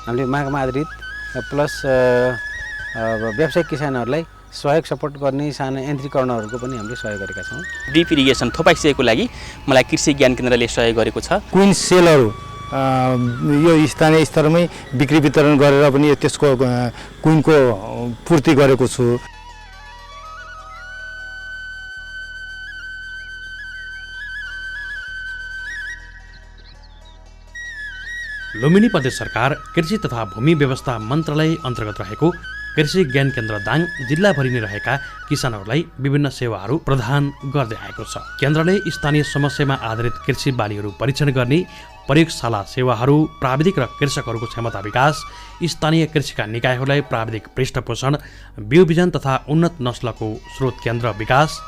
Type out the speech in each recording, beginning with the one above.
हामीले मागमा आधारित प्लस व्यावसायिक किसानहरूलाई सहयोग सपोर्ट गर्ने साना यन्त्रीकरणहरूको पनि हामीले सहयोग गरेका छौँ। ड्रिप इरिगेसन थोपाइसकेको लागि मलाई कृषि ज्ञान केन्द्रले सहयोग गरेको छ। क्विन सेलहरू यो स्थानीय स्तरमै बिक्री वितरण गरेर पनि त्यसको क्विनको पूर्ति गरेको छु। लुम्बिनी प्रदेश सरकार कृषि तथा भूमि व्यवस्था मन्त्रालय अन्तर्गत रहेको कृषि ज्ञान केन्द्र दाङ जिल्लाभरि नै रहेका किसानहरूलाई विभिन्न सेवाहरू प्रदान गर्दै आएको छ। केन्द्रले स्थानीय समस्यामा आधारित कृषि बालीहरू परीक्षण गर्ने प्रयोगशाला सेवाहरू, प्राविधिक र कृषकहरूको क्षमता विकास, स्थानीय कृषिका निकायहरूलाई प्राविधिक पृष्ठपोषण, बिउ बिजन तथा उन्नत नस्लको स्रोत केन्द्र विकास,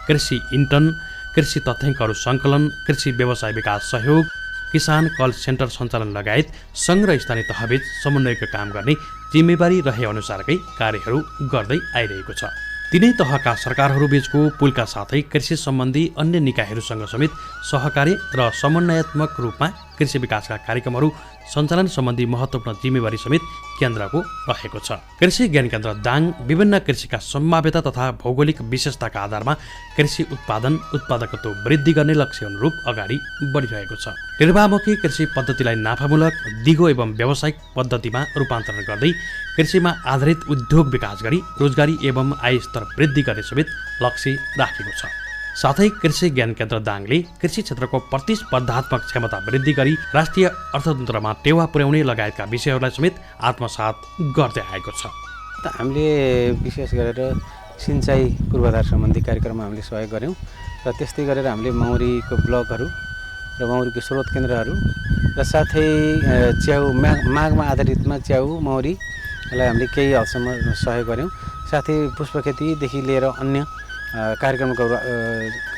कृषि इन्टर्न, कृषि तथ्याङ्कहरू सङ्कलन, कृषि व्यवसाय विकास सहयोग, किसान कल सेन्टर सञ्चालन लगायत सङ्घ र स्थानीय तहबीच समन्वयको काम गर्ने जिम्मेवारी रहे अनुसारकै कार्यहरू गर्दै आइरहेको छ। तीनै तहका सरकारहरूबीचको पुलका साथै कृषि सम्बन्धी अन्य निकायहरूसँग समेत सहकारी र समन्वयात्मक रूपमा कृषि विकासका कार्यक्रमहरू सञ्चालन सम्बन्धी महत्त्वपूर्ण जिम्मेवारी समेत केन्द्रको रहेको छ। कृषि ज्ञान केन्द्र दाङ विभिन्न कृषिका सम्भाव्यता तथा भौगोलिक विशेषताका आधारमा कृषि उत्पादकत्व वृद्धि गर्ने लक्ष्य अनुरूप अगाडि बढिरहेको छ। निर्वाहमुखी कृषि पद्धतिलाई नाफामूलक, दिगो एवं व्यावसायिक पद्धतिमा रूपान्तरण गर्दै कृषिमा आधारित उद्योग विकास गरी रोजगारी एवं आय स्तर वृद्धि गर्ने समेत लक्ष्य राखेको छ। साथै कृषि ज्ञान केन्द्र दाङले कृषि क्षेत्रको प्रतिस्पर्धात्मक क्षमता वृद्धि गरी राष्ट्रिय अर्थतन्त्रमा टेवा पुर्याउने लगायतका विषयहरूलाई समेत आत्मसात गर्दै आएको छ। हामीले विशेष गरेर सिँचाइ पूर्वाधार सम्बन्धी कार्यक्रममा हामीले सहयोग गऱ्यौँ र त्यस्तै गरेर हामीले मौरीको ब्लकहरू र मौरीको स्रोत केन्द्रहरू र साथै च्याउ मागमा आधारितमा च्याउ मौरीलाई हामीले केही हदसम्म सहयोग गऱ्यौँ। साथै पुष्प खेतीदेखि लिएर अन्य कार्यक्रमको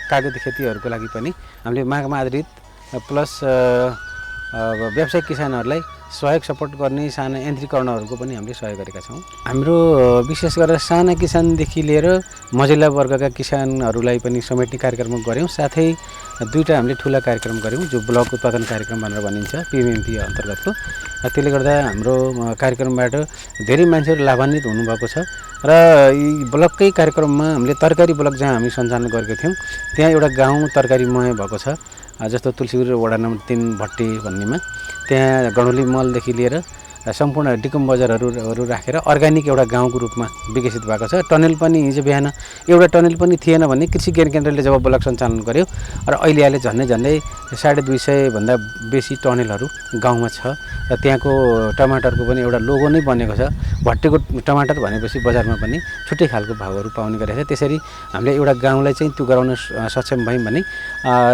कागती खेतीहरूको लागि पनि हामीले मागमा आधारित प्लस व्यावसायिक किसानहरूलाई सहयोग सपोर्ट गर्ने साना यन्त्रीकरणहरूको पनि हामीले सहयोग गरेका छौँ। हाम्रो विशेष गरेर साना किसानदेखि लिएर मझिल्ला वर्गका किसानहरूलाई पनि समेट्ने कार्यक्रम गऱ्यौँ। साथै दुईवटा हामीले ठुला कार्यक्रम गऱ्यौँ जो ब्लक उत्पादन कार्यक्रम भनेर भनिन्छ पिएमएमपी अन्तर्गतको। त्यसले गर्दा हाम्रो कार्यक्रमबाट धेरै मान्छेहरू लाभान्वित हुनुभएको छ र यी ब्लककै कार्यक्रममा हामीले तरकारी ब्लक जहाँ हामी सञ्चालन गरेको थियौँ त्यहाँ एउटा गाउँ तरकारीमय भएको छ। जस्तो तुलसीपुर वडा नम्बर 3 भट्टी भन्नेमा त्यहाँ गणौली मलदेखि लिएर सम्पूर्ण डिकम बजारहरू राखेर अर्ग्यानिक एउटा गाउँको रूपमा विकसित भएको छ। टनल पनि हिजो बिहान एउटा टनल पनि थिएन भने कृषि ज्ञान केन्द्रले जब ब्लक सञ्चालन गर्यो र अहिले झन्डै 250 भन्दा बेसी टनलहरू गाउँमा छ र त्यहाँको टमाटरको पनि एउटा लोगो नै बनेको छ। भट्टीको टमाटर भनेपछि बजारमा पनि छुट्टै खालको भावहरू पाउने गरेको छ। त्यसरी हामीले एउटा गाउँलाई चाहिँ त्यो गराउन सक्षम भयौँ भने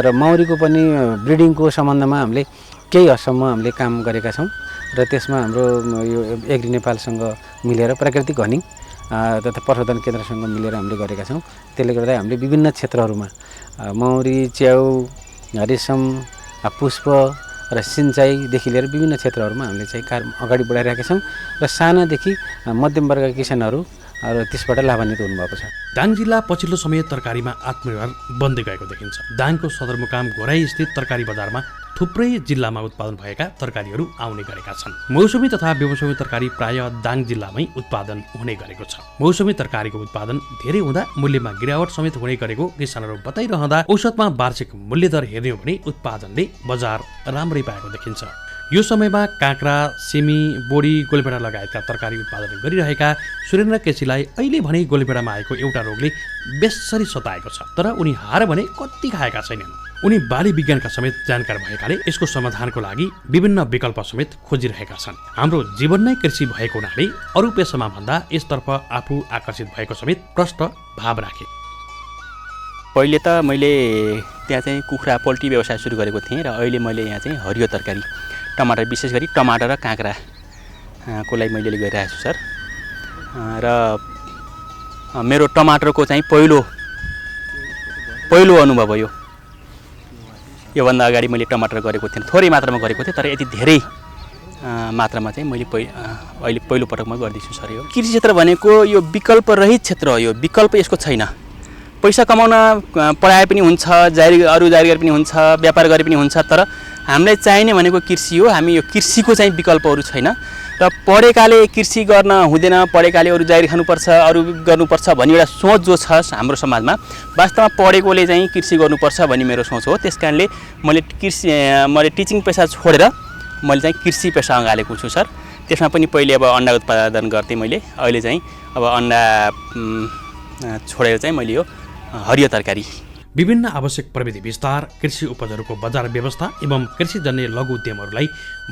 र मौरीको पनि ब्रिडिङको सम्बन्धमा हामीले केही हदसम्म हामीले काम गरेका छौँ र त्यसमा हाम्रो यो एग्री नेपालसँग मिलेर प्राकृतिक हनी तथा प्रशोधन केन्द्रसँग मिलेर हामीले गरेका छौँ। त्यसले गर्दा हामीले विभिन्न क्षेत्रहरूमा मौरी, च्याउ, रेशम, पुष्प र सिँचाइदेखि लिएर विभिन्न क्षेत्रहरूमा हामीले चाहिँ कार्य अगाडि बढाइरहेका छौँ र सानादेखि मध्यम वर्गका किसानहरू र त्यसबाट लाभान्वित हुनुभएको छ। दाङ जिल्ला पछिल्लो समय तरकारीमा आत्मनिर्भर बन्दै गएको देखिन्छ। दाङको सदरमुकाम घोराई स्थित तरकारी बजारमा थुप्रै जिल्लामा उत्पादन भएका तरकारीहरू आउने गरेका छन्। मौसमी तथा बेमौसमी तरकारी प्राय दाङ जिल्लामै उत्पादन हुने गरेको छ। मौसमी तरकारीको उत्पादन धेरै हुँदा मूल्यमा गिरावट समेत हुने गरेको किसानहरू बताइरहँदा औसतमा वार्षिक मूल्य दर हेर्ने हो भने उत्पादनले बजार राम्रै पाएको देखिन्छ। यो समयमा काँक्रा, सिमी, बोडी, गोलभेडा लगायतका तरकारी उत्पादन गरिरहेका सुरेन्द्र केसीलाई अहिले भने गोलभेडामा आएको एउटा रोगले बेसरी सताएको छ। तर उनी हार भने कति खाएका छैनन्। उनी बाली विज्ञानका समेत जानकार भएकाले यसको समाधानको लागि विभिन्न विकल्प समेत खोजिरहेका छन्। हाम्रो जीवन नै कृषि भएको हुनाले अरू पेसामा भन्दा यसतर्फ आफू आकर्षित भएको समेत प्रष्ट भाव राखे। पहिले त मैले त्यहाँ चाहिँ कुखुरा पोल्ट्री व्यवसाय सुरु गरेको थिएँ र अहिले मैले यहाँ चाहिँ हरियो तरकारी टमाटर, विशेष गरी टमाटर र काँक्राको लागि मैले गरिरहेको छु सर। र मेरो टमाटरको चाहिँ पहिलो अनुभव हो यो। योभन्दा अगाडि मैले टमाटर गरेको थिएँ, थोरै मात्रामा गरेको थिएँ, तर यति धेरै मात्रामा चाहिँ मैले अहिले पहिलो पटकमा गर्दैछु सर। यो कृषि क्षेत्र भनेको यो विकल्प रहित क्षेत्र हो। यो विकल्प यसको छैन। पैसा कमाउन पढाए पनि हुन्छ, अरू जागिर पनि हुन्छ, व्यापार गरे पनि हुन्छ, तर हामीलाई चाहिने भनेको कृषि हो। हामी यो कृषिको चाहिँ विकल्पहरू छैन र पढेकाले कृषि गर्न हुँदैन, पढेकाले अरू जागिर खानुपर्छ, अरू गर्नुपर्छ भन्ने एउटा सोच जो छ हाम्रो समाजमा, वास्तवमा पढेकोले चाहिँ कृषि गर्नुपर्छ भन्ने मेरो सोच हो। त्यस कारणले मैले टिचिङ पेसा छोडेर मैले चाहिँ कृषि पेसामा हालेको छु सर। त्यसमा पनि पहिले अब अन्डा उत्पादन गर्थेँ मैले, अहिले चाहिँ अब अन्डा छोडेर चाहिँ मैले यो हरियो तरकारी। विभिन्न आवश्यक प्रविधि विस्तार, कृषि उपजहरूको बजार व्यवस्था एवं कृषिजन्य लघु उद्यमहरूलाई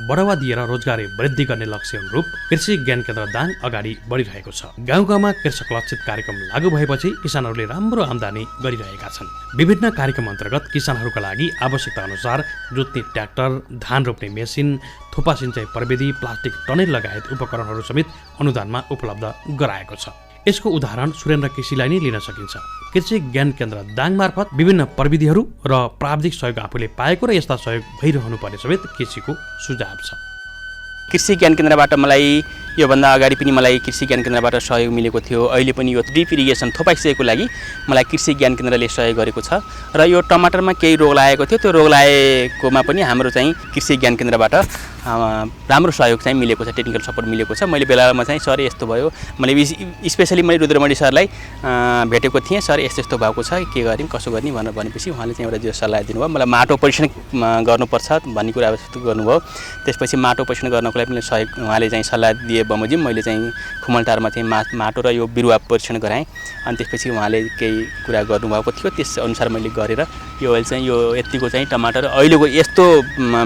बढावा दिएर रोजगारी वृद्धि गर्ने लक्ष्य अनुरूप कृषि ज्ञान केन्द्र दाङ अगाडि बढिरहेको छ। गाउँ गाउँमा कृषक लक्षित कार्यक्रम लागू भएपछि किसानहरूले राम्रो आम्दानी गरिरहेका छन्। विभिन्न कार्यक्रम अन्तर्गत किसानहरूका लागि आवश्यकता अनुसार जोत्ने ट्र्याक्टर, धान रोप्ने मेसिन, थोपा सिँचाइ प्रविधि, प्लास्टिक टनेल लगायत उपकरणहरू समेत अनुदानमा उपलब्ध गराएको छ। यसको उदाहरण सुरेन्द्र कृषिलाई नै लिन सकिन्छ। कृषि ज्ञान केन्द्र दाङ मार्फत विभिन्न प्रविधिहरू र प्राविधिक सहयोग आफूले पाएको र यस्ता सहयोग भइरहनु पर्ने समेत कृषिको सुझाव छ। कृषि ज्ञान केन्द्रबाट मलाई योभन्दा अगाडि पनि मलाई कृषि ज्ञान केन्द्रबाट सहयोग मिलेको थियो। अहिले पनि यो ड्रिप इरिगेसन थोपाइसकेको लागि मलाई कृषि ज्ञान केन्द्रले सहयोग गरेको छ र यो टमाटरमा केही रोग लागेको थियो, त्यो रोग लागेकोमा पनि हाम्रो चाहिँ कृषि ज्ञान केन्द्रबाट राम्रो सहयोग चाहिँ मिलेको छ, टेक्निकल सपोर्ट मिलेको छ। मैले बेलामा चाहिँ सर यस्तो भयो, मैले स्पेसली मैले रुद्रमणि सरलाई भेटेको थिएँ। सर यस्तो यस्तो भएको छ, के गर्ने कसो गर्ने भनेर भनेपछि उहाँले चाहिँ एउटा जो सल्लाह दिनुभयो, मलाई माटो परीक्षण गर्नुपर्छ भन्ने कुरा गर्नुभयो। त्यसपछि माटो परीक्षण गर्नको लागि पनि सहयोग उहाँले चाहिँ सल्लाह दिए बमोजिम मैले चाहिँ खुमलटारमा चाहिँ माटो र यो बिरुवा परीक्षण गराएँ। अनि त्यसपछि उहाँले केही कुरा गर्नुभएको थियो, त्यसअनुसार मैले गरेर यो अहिले चाहिँ यो यतिको चाहिँ टमाटर अहिलेको यस्तो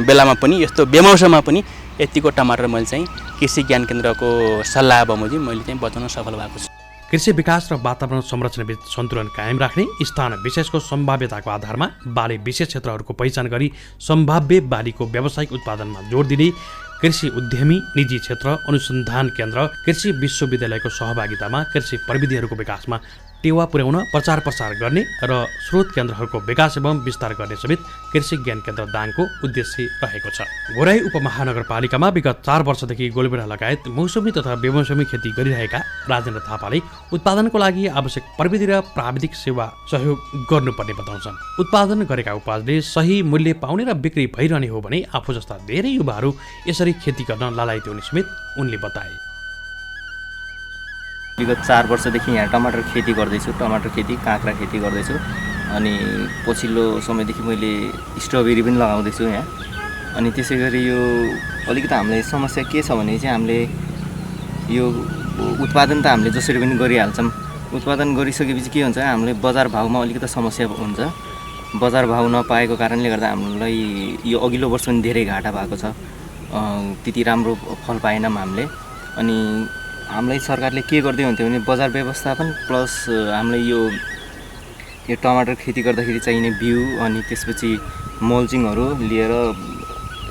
बेलामा पनि यस्तो बेमौसममा पनि यतिको टमाटर मैले चाहिँ कृषि ज्ञान केन्द्रको सल्लाह बमोजिम मैले चाहिँ बचाउन सफल भएको छु। कृषि विकास र वातावरण संरक्षणबीच सन्तुलन कायम राख्ने, स्थान विशेषको सम्भाव्यताको आधारमा बाली विशेष क्षेत्रहरूको पहिचान गरी सम्भाव्य बालीको व्यावसायिक उत्पादनमा जोड दिने, कृषि उद्यमी, निजी क्षेत्र, अनुसन्धान केन्द्र, कृषि विश्वविद्यालयको सहभागितामा कृषि प्रविधिहरूको विकासमा टेवा पुर्याउन प्रचार प्रसार गर्ने र स्रोत केन्द्रहरूको विकास एवं विस्तार गर्ने समेत कृषि ज्ञान केन्द्र दाङको उद्देश्य रहेको छ। घोराई उपमहानगरपालिकामा विगत 4 वर्षदेखि गोलबेडा लगायत मौसमी तथा बेमौसमी खेती गरिरहेका राजेन्द्र थापाले उत्पादनको लागि आवश्यक प्रविधि र प्राविधिक सेवा सहयोग गर्नुपर्ने बताउँछन्। उत्पादन गरेका उपजले सही मूल्य पाउने र बिक्री भइरहने हो भने आफू जस्ता धेरै युवाहरू यसरी खेती गर्न लालायित हुने समेत उनले बताए। विगत 4 वर्षदेखि यहाँ टमाटर खेती गर्दैछु, टमाटर खेती, काँक्रा खेती गर्दैछु। अनि पछिल्लो समयदेखि मैले स्ट्रबेरी पनि लगाउँदैछु यहाँ। अनि त्यसै गरी यो अलिकति हामीलाई समस्या के छ भने चाहिँ हामीले यो उत्पादन त हामीले जसरी पनि गरिहाल्छौँ। उत्पादन गरिसकेपछि के हुन्छ, हामीले बजार भाउमा अलिकति समस्या हुन्छ। बजार भाउ नपाएको कारणले गर्दा हामीलाई यो अघिल्लो वर्ष पनि धेरै घाटा भएको छ, त्यति राम्रो फल पाएनौँ हामीले। अनि हामीलाई सरकारले के गर्दै हुन्थ्यो भने बजार व्यवस्थापन प्लस हामीलाई यो टमाटर खेती गर्दाखेरि चाहिने बिउ अनि त्यसपछि मल्चिङहरू लिएर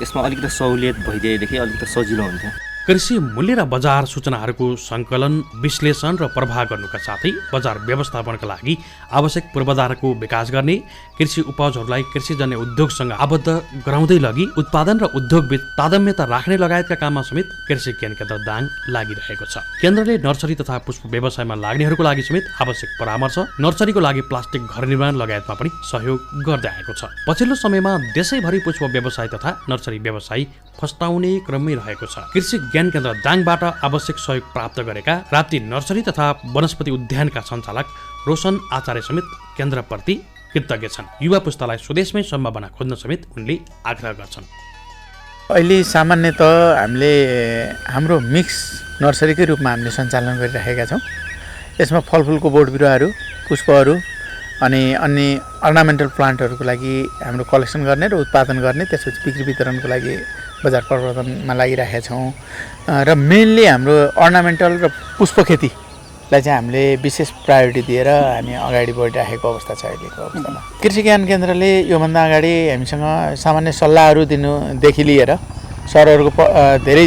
यसमा अलिकति सहुलियत भइदिएदेखि अलिकति सजिलो हुन्थ्यो। कृषि मूल्य र बजार सूचनाहरूको सङ्कलन, विश्लेषण र प्रवाह गर्नुका साथै बजार व्यवस्थापनका लागि आवश्यक पूर्वाधारको विकास गर्ने, कृषि उपजहरूलाई कृषिजन्य उद्योगसँग आबद्ध गराउँदै लगी उत्पादन र उद्योगबीच तादम्यता राख्ने लगायतका काममा समेत कृषि ज्ञान केन्द्र दाङ लागिरहेको छ। केन्द्रले नर्सरी तथा पुष्प व्यवसायमा लाग्नेहरूको लागि समेत आवश्यक परामर्श, नर्सरीको लागि प्लास्टिक घर निर्माण लगायतमा पनि सहयोग गर्दै आएको छ। पछिल्लो समयमा देशैभरि पुष्प व्यवसाय तथा नर्सरी व्यवसाय फस्टाउने क्रममै रहेको छ। कृषि ज्ञान केन्द्र दाङबाट आवश्यक सहयोग प्राप्त गरेका राप्ती नर्सरी तथा वनस्पति उद्यानका सञ्चालक रोशन आचार्य समेत केन्द्रप्रति कृतज्ञ छन्। युवा पुस्तालाई स्वदेशमै सम्भावना खोज्न समेत उनले आग्रह गर्छन्। अहिले सामान्यत हामीले हाम्रो मिक्स नर्सरीकै रूपमा हामीले सञ्चालन गरिरहेका छौँ। यसमा फलफुलको बोट बिरुवाहरू, पुष्पहरू अनि अन्य अर्नामेन्टल प्लान्टहरूको लागि हाम्रो कलेक्सन गर्ने र उत्पादन गर्ने, त्यसपछि बिक्री वितरणको लागि बजार प्रवर्धनमा लागिरहेका छौँ। र मेनली हाम्रो अर्नामेन्टल र पुष्प खेतीलाई चाहिँ हामीले विशेष प्रायोरिटी दिएर हामी अगाडि बढिरहेको अवस्था छ अहिलेको अवस्थामा। कृषि ज्ञान केन्द्रले योभन्दा अगाडि हामीसँग सामान्य सल्लाहहरू दिनुदेखि लिएर सरहरूको धेरै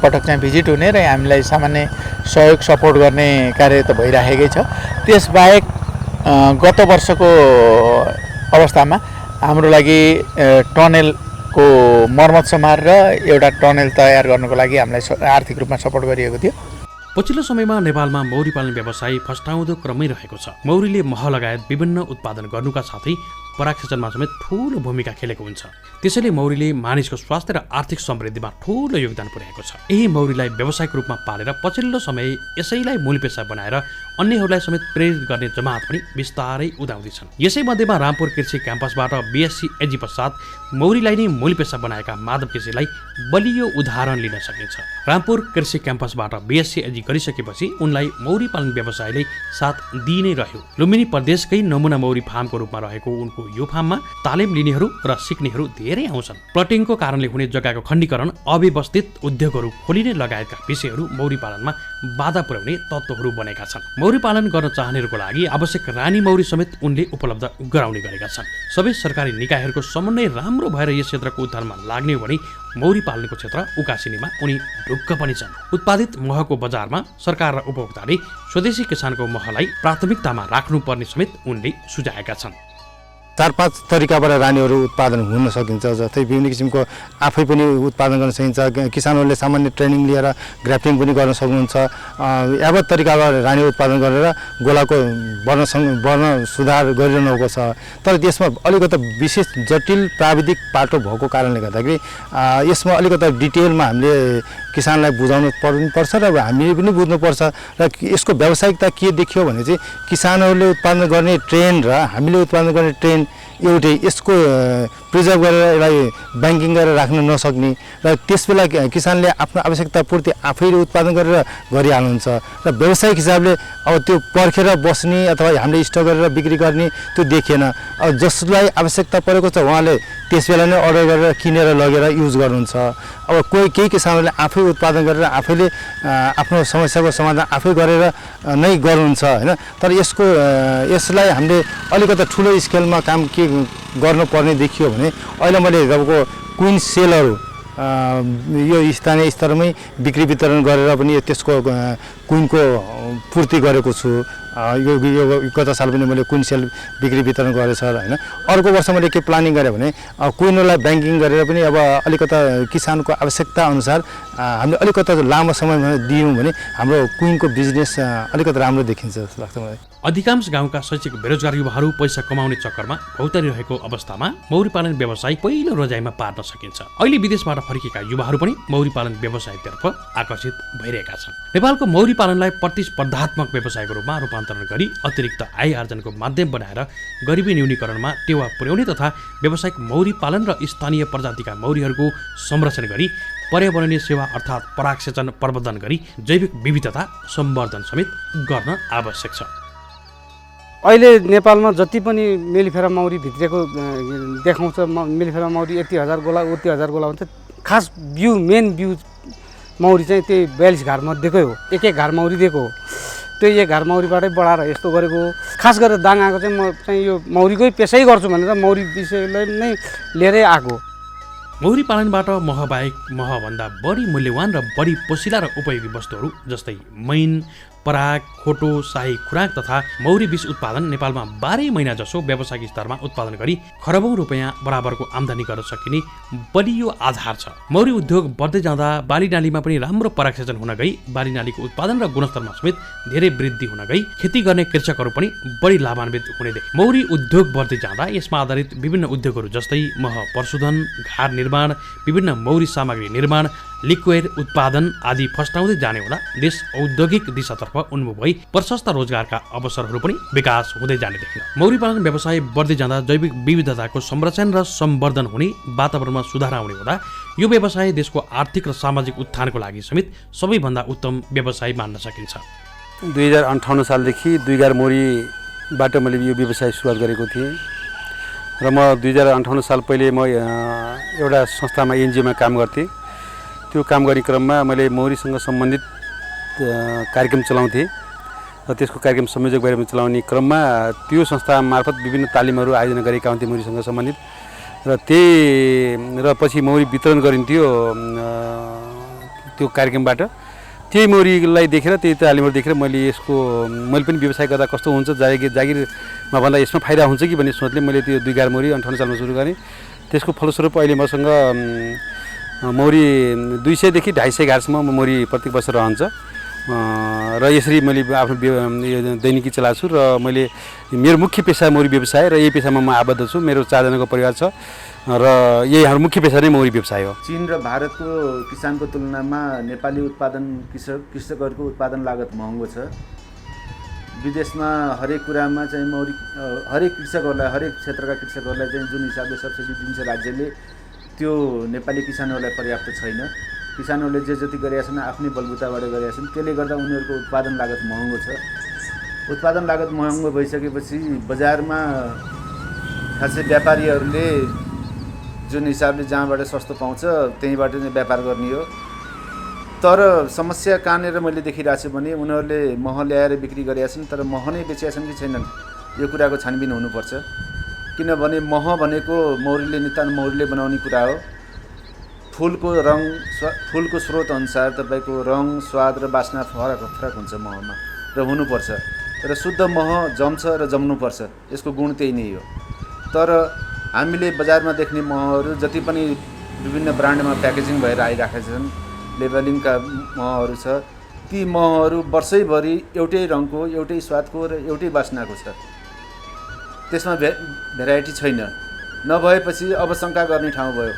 पटक चाहिँ भिजिट हुने र हामीलाई सामान्य सहयोग सपोर्ट गर्ने कार्य त भइरहेकै छ। त्यसबाहेक गत वर्षको अवस्थामा हाम्रो लागि टनेलको मर्मत समार र एउटा टनेल तयार गर्नको लागि हामीलाई आर्थिक रूपमा सपोर्ट गरिएको थियो। पछिल्लो समयमा नेपालमा मौरी पालन व्यवसाय फस्टाउँदो क्रममै रहेको छ। मौरीले मह लगायत विभिन्न उत्पादन गर्नुका साथै परागसेचनमा समेत ठूलो भूमिका खेलेको हुन्छ। त्यसैले मौरीले मानिसको स्वास्थ्य र आर्थिक समृद्धिमा ठूलो योगदान पुर्याएको छ। यही मौरीलाई व्यावसायिक रूपमा पालेर पछिल्लो समय यसैलाई मूल पेशा बनाएर अन्यहरूलाई समेत प्रेरित गर्ने जमात पनि बिस्तारै उदाउँदैछन्। यसै मध्येमा रामपुर कृषि क्याम्पसबाट BSc एजी पश्चात मौरीलाई नै मूल पेशा बनाएका माधव केसीलाई बलियो उदाहरण लिन सकिन्छ। रामपुर कृषि क्याम्पसबाट BSc एजी गरिसकेपछि उनलाई मौरी पालन व्यवसायले साथ दिइ नै रह्यो। लुम्बिनी प्रदेशकै नमुना मौरी फार्मको रूपमा रहेको उनको यो फार्ममा तालिम लिनेहरू र सिक्नेहरू धेरै आउँछन्। प्लटिङको कारणले हुने जग्गाको खण्डीकरण, अव्यवस्थित उद्योगहरू खोलिने लगायतका विषयहरू मौरी पालनमा बाधा पुर्याउने तत्त्वहरू बनेका छन्। मौरी पालन गर्न चाहनेहरूको लागि आवश्यक रानी मौरी समेत उनले उपलब्ध गराउने गरेका छन्। सबै सरकारी निकायहरूको समन्वय राम्रो भएर यस क्षेत्रको उद्धारमा लाग्ने हो भने मौरी पालनको क्षेत्र उकासिनेमा उनी ढुक्क पनि छन्। उत्पादित महको बजारमा सरकार र उपभोक्ताले स्वदेशी किसानको महलाई प्राथमिकतामा राख्नुपर्ने समेत उनले सुझाएका छन्। 4-5 तरिकाबाट रानीहरू उत्पादन हुन सकिन्छ। जस्तै विभिन्न किसिमको आफै पनि उत्पादन गर्न सकिन्छ। किसानहरूले सामान्य ट्रेनिङ लिएर ग्राफ्टिङ पनि गर्न सक्नुहुन्छ। यावत तरिकाबाट रानी उत्पादन गरेर गोलाको वर्ण सुधार गरिरहनु भएको छ। तर त्यसमा अलिकति विशेष जटिल प्राविधिक पाटो भएको कारणले गर्दाखेरि यसमा अलिकति डिटेलमा हामीले किसानलाई बुझाउनु पर्छ र हामीले पनि बुझ्नुपर्छ। र यसको व्यावसायिकता के देखियो भने चाहिँ किसानहरूले उत्पादन गर्ने ट्रेन र हामीले उत्पादन गर्ने ट्रेन एउटै, यसको प्रिजर्भ गरेर यसलाई ब्याङ्किङ गरेर राख्न नसक्ने र त्यसबेला किसानले आफ्नो आवश्यकता पूर्ति आफैले उत्पादन गरेर गरिहाल्नुहुन्छ र व्यावसायिक हिसाबले अब त्यो पर्खेर बस्ने अथवा हामीले स्टक गरेर बिक्री गर्ने त्यो देखिएन। अब जसलाई आवश्यकता परेको छ उहाँले त्यसबेला नै अर्डर गरेर किनेर लगेर युज गर्नुहुन्छ। अब केही किसानहरूले आफै उत्पादन गरेर आफैले आफ्नो समस्याको समाधान आफै गरेर नै गर्नुहुन्छ होइन। तर यसलाई हामीले अलिकति ठुलो स्केलमा काम के गर्नुपर्ने देखियो भने अहिले मैले तपाईँको क्विन सेलहरू यो स्थानीय स्तरमै बिक्री वितरण गरेर पनि त्यसको क्विनको पूर्ति गरेको छु। यो गत साल पनि मैले क्विन सेल बिक्री वितरण गरेछ होइन। अर्को वर्ष मैले के प्लानिङ गरेँ भने क्विनलाई ब्याङ्किङ गरेर पनि अब अलिकति किसानको आवश्यकता अनुसार हामीले अलिकति लामो समयमा दियौँ भने हाम्रो क्विनको बिजनेस अलिकति राम्रो देखिन्छ जस्तो लाग्छ मलाई। अधिकांश गाउँका शैक्षिक बेरोजगार युवाहरू पैसा कमाउने चक्करमा भौतारिरहेको अवस्थामा मौरी पालन व्यवसाय पहिलो रोजाइमा पार्न सकिन्छ। अहिले विदेशबाट फर्किएका युवाहरू पनि मौरी पालन व्यवसायतर्फ आकर्षित भइरहेका छन्। नेपालको मौरी पालनलाई प्रतिस्पर्धात्मक व्यवसायको रूपमा रूपान्तरण गरी अतिरिक्त आय आर्जनको माध्यम बनाएर गरिबी न्यूनीकरणमा टेवा पुर्याउने तथा व्यावसायिक मौरी पालन र स्थानीय प्रजातिका मौरीहरूको संरक्षण गरी पर्यावरणीय सेवा अर्थात् परागसेचन प्रबन्धन गरी जैविक विविधता सम्वर्धन समेत गर्न आवश्यक छ। अहिले नेपालमा जति पनि मेलिफेरा मौरी भित्रेको देखाउँछ, मेलिफेरा मौरी यति हजार गोला उति हजार गोला हुन्छ। खास मेन बिउ मौरी चाहिँ त्यही 42 घार मध्येकै हो। एक घार मौरी दिएको हो। त्यो एक घार मौरीबाटै बढाएर यस्तो गरेको हो। खास गरेर दाङ आएको चाहिँ म चाहिँ यो मौरीकै पेसै गर्छु भनेर मौरी विषयलाई नै लिएरै आएको। मौरी पालनबाट महबाहेक महभन्दा बढी मूल्यवान र बढी पोसिला र उपयोगी वस्तुहरू जस्तै मैन, पराग, खोटो, शाही खुराक तथा मौरी विष उत्पादन नेपालमा 12 महिना जसो व्यावसायिक स्तरमा उत्पादन गरी खरबौं रुपैयाँ बराबरको आम्दानी गर्न सकिने बलियो आधार छ। मौरी उद्योग बढ्दै जाँदा बालीनालीमा पनि राम्रो परागसेचन हुन गई बालीनालीको उत्पादन र गुणस्तरमा समेत धेरै वृद्धि हुन गई खेती गर्ने कृषकहरू पनि बढी लाभान्वित हुने देखे। मौरी उद्योग बढ्दै जाँदा यसमा आधारित विभिन्न उद्योगहरू जस्तै मह प्रशोधन, घार निर्माण, विभिन्न मौरी सामग्री निर्माण, लिक्विड उत्पादन आदि फस्टाउँदै जाने हुँदा देश औद्योगिक दिशातर्फ उन्मुख भई प्रशस्त रोजगारका अवसरहरू पनि विकास हुँदै जाने देखियो। मौरी पालन व्यवसाय बढ्दै जाँदा जैविक विविधताको संरक्षण र सम्वर्धन हुने, वातावरणमा सुधार आउने हुँदा यो व्यवसाय देशको आर्थिक र सामाजिक उत्थानको लागि समेत सबैभन्दा उत्तम व्यवसाय मान्न सकिन्छ। 2058 सालदेखि 2 घार मौरीबाट मैले यो व्यवसाय सुरुवात गरेको थिएँ र म 2058 साल पहिले म एउटा संस्थामा एनजिओमा काम गर्थेँ। त्यो काम गर्ने क्रममा मैले मौरीसँग सम्बन्धित कार्यक्रम चलाउँथेँ र त्यसको कार्यक्रम संयोजक भएर चलाउने क्रममा त्यो संस्था मार्फत विभिन्न तालिमहरू आयोजना गरेका हुन्थे मौरीसँग सम्बन्धित र पछि मौरी वितरण गरिन्थ्यो त्यो कार्यक्रमबाट। त्यही मौरीलाई देखेर त्यही तालिमहरू देखेर मैले पनि व्यवसाय गर्दा कस्तो हुन्छ, जागिरमा भन्दा यसमा फाइदा हुन्छ कि भन्ने सोचले मैले त्यो 2 घार मौरी 58 सालमा सुरु गरेँ। त्यसको फलस्वरूप अहिले मसँग मौरी 200 देखि 250 घारसम्म मौरी प्रत्येक वर्ष रहन्छ र यसरी मैले आफ्नो यो दैनिकी चलाएको छु र मैले मेरो मुख्य पेसा मौरी व्यवसाय र यही पेसामा म आबद्ध छु। मेरो 4 जनाको परिवार छ र यही हाम्रो मुख्य पेसा नै मौरी व्यवसाय हो। चीन र भारतको किसानको तुलनामा नेपाली कृषकहरूको उत्पादन लागत महँगो छ। विदेशमा हरेक कुरामा चाहिँ मौरी हरेक कृषकहरूलाई हरेक क्षेत्रका कृषकहरूलाई चाहिँ जुन हिसाबले सब्सिडी दिन्छ राज्यले त्यो नेपाली किसानहरूलाई पर्याप्त छैन। किसानहरूले जे जति गरेका छन् आफ्नै बलबुताबाट गरेका छन्, त्यसले गर्दा उनीहरूको उत्पादन लागत महँगो छ। उत्पादन लागत महँगो भइसकेपछि बजारमा खासै व्यापारीहरूले जुन हिसाबले जहाँबाट सस्तो पाउँछ त्यहीँबाट नै व्यापार गर्ने हो। तर समस्या कहाँनिर मैले देखिरहेको छु भने उनीहरूले मह ल्याएर बिक्री गरेका छन्, तर मह नै बेचेका छन् कि छैनन् यो कुराको छानबिन हुनुपर्छ। किनभने मह भनेको मौरीले बनाउने कुरा हो। फुलको स्रोत अनुसार तपाईँको रङ, स्वाद र बास्ना फरक हुन्छ महमा र हुनुपर्छ। र शुद्ध मह जम्छ र जम्नुपर्छ, यसको गुण त्यही नै हो। तर हामीले बजारमा देख्ने महहरू जति पनि विभिन्न ब्रान्डमा प्याकेजिङ भएर आइरहेका छन्, लेबलिङका महहरू छ, ती महहरू वर्षैभरि एउटै रङको, एउटै स्वादको र एउटै बास्नाको छ। त्यसमा भेराइटी छैन। नभएपछि अब शङ्का गर्ने ठाउँ भयो।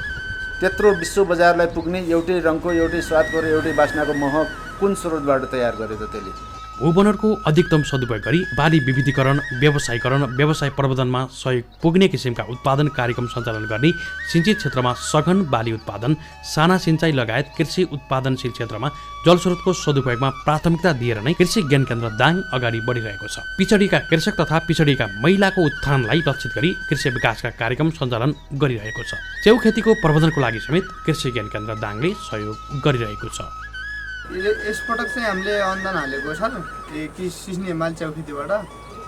त्यत्रो विश्व बजारलाई पुग्ने एउटै रङको, एउटै स्वादको र एउटै बास्नाको मह कुन स्रोतबाट तयार गर्यो त त्यसले? भूवनरको अधिकतम सदुपयोग गरी बाली विविधीकरण, व्यवसायीकरण, व्यवसाय प्रवर्धनमा सहयोग पुग्ने किसिमका उत्पादन कार्यक्रम सञ्चालन गर्ने, सिंचित क्षेत्रमा सघन बाली उत्पादन, साना सिंचाइ लगायत कृषि उत्पादनशील क्षेत्रमा जलस्रोतको सदुपयोगमा प्राथमिकता दिएर नै कृषि ज्ञान केन्द्र दाङ अगाडि बढिरहेको छ। पिछडिएका कृषक तथा पिछडिएका महिलाको उत्थानलाई लक्षित गरी कृषि विकासका कार्यक्रम सञ्चालन गरिरहेको छ। च्याउ खेतीको प्रवर्धनको लागि समेत कृषि ज्ञान केन्द्र दाङले सहयोग गरिरहेको छ। यसपटक चाहिँ हामीले अनुदान हालेको छ कि सिस्ने हिमाल च्याउ खेतीबाट।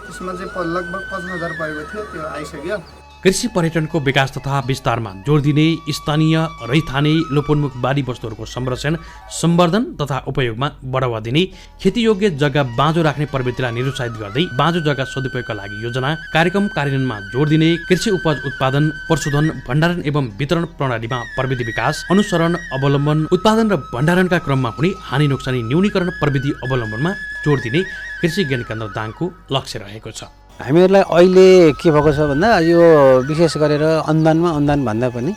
त्यसमा चाहिँ लगभग 50,000 परेको थियो, त्यो आइसक्यो। कृषि पर्यटनको विकास तथा विस्तारमा जोड दिने, स्थानीय रैथाने लोपोन्मुख बाली वस्तुहरूको संरक्षण, सम्वर्धन तथा उपयोगमा बढावा दिने, खेतीयोग्य जग्गा बाँझो राख्ने प्रवृत्तिलाई निरुत्साहित गर्दै बाँझो जग्गा सदुपयोगका लागि योजना कार्यक्रम कार्यान्वयनमा जोड दिने, कृषि उपज उत्पादन, प्रशोधन, भण्डारण एवं वितरण प्रणालीमा प्रविधि विकास, अनुसरण, अवलम्बन, उत्पादन र भण्डारणका क्रममा हुने हानि नोक्सानी न्यूनीकरण प्रविधि अवलम्बनमा जोड दिने कृषि ज्ञान केन्द्र दाङको लक्ष्य रहेको छ। हामीहरूलाई अहिले के भएको छ भन्दा यो विशेष गरेर अनुदान भन्दा पनि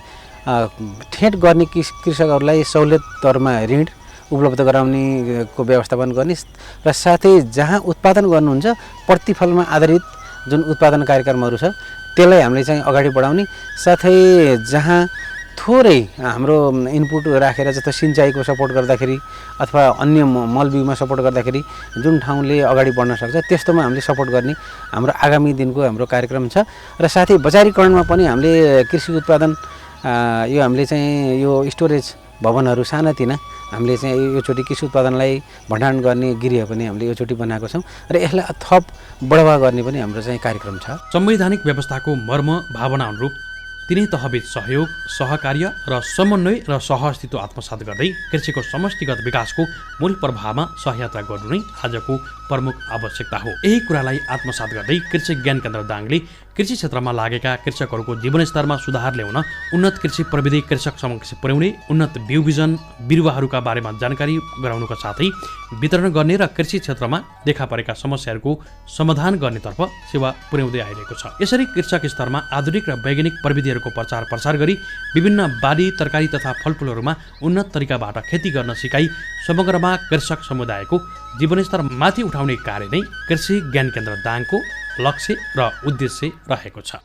ठेट गर्ने कृषकहरूलाई सहुलियत दरमा ऋण उपलब्ध गराउनेको व्यवस्थापन गर्ने र साथै जहाँ उत्पादन गर्नुहुन्छ प्रतिफलमा आधारित जुन उत्पादन कार्यक्रमहरू छ त्यसलाई हामीले चाहिँ अगाडि बढाउने, साथै जहाँ थोरै हाम्रो इनपुट राखेर जस्तो सिँचाइको सपोर्ट गर्दाखेरि अथवा अन्य मलबिउमा सपोर्ट गर्दाखेरि जुन ठाउँले अगाडि बढ्न सक्छ त्यस्तोमा हामीले सपोर्ट गर्ने हाम्रो आगामी दिनको हाम्रो कार्यक्रम छ। र साथै बजारीकरणमा पनि हामीले कृषि उत्पादन यो हामीले चाहिँ यो स्टोरेज भवनहरू सानातिना हामीले चाहिँ योचोटि कृषि उत्पादनलाई भण्डारण गर्ने गृह पनि हामीले योचोटि बनाएको छौँ र यसलाई थप बढावा गर्ने पनि हाम्रो चाहिँ कार्यक्रम छ। संवैधानिक व्यवस्थाको मर्म भावना अनुरूप तिनै तहबीच सहयोग, सहकार्य र समन्वय र सहअस्तित्व आत्मसात गर्दै कृषिको समष्टिगत विकासको मूल प्रभावमा सहयात्रा गर्नु नै आजको प्रमुख आवश्यकता हो। यही कुरालाई आत्मसात गर्दै कृषि ज्ञान केन्द्र दाङले कृषि क्षेत्रमा लागेका कृषकहरूको जीवनस्तरमा सुधार ल्याउन उन्नत कृषि प्रविधि कृषक समक्ष पुर्याउने, उन्नत बिउ बिजन बिरुवाहरूका बारेमा जानकारी गराउनुका साथै वितरण गर्ने र कृषि क्षेत्रमा देखा परेका समस्याहरूको समाधान गर्नेतर्फ सेवा पुर्याउँदै आइरहेको छ। यसरी कृषक स्तरमा आधुनिक र वैज्ञानिक प्रविधिहरूको प्रचार प्रसार गरी विभिन्न बाली, तरकारी तथा फलफुलहरूमा उन्नत तरिकाबाट खेती गर्न सिकाई समग्रमा कृषक समुदायको जीवनस्तर माथि उठाउने कार्य नै कृषि ज्ञान केन्द्र दाङको लक्ष्य र उद्देश्य रहेको छ।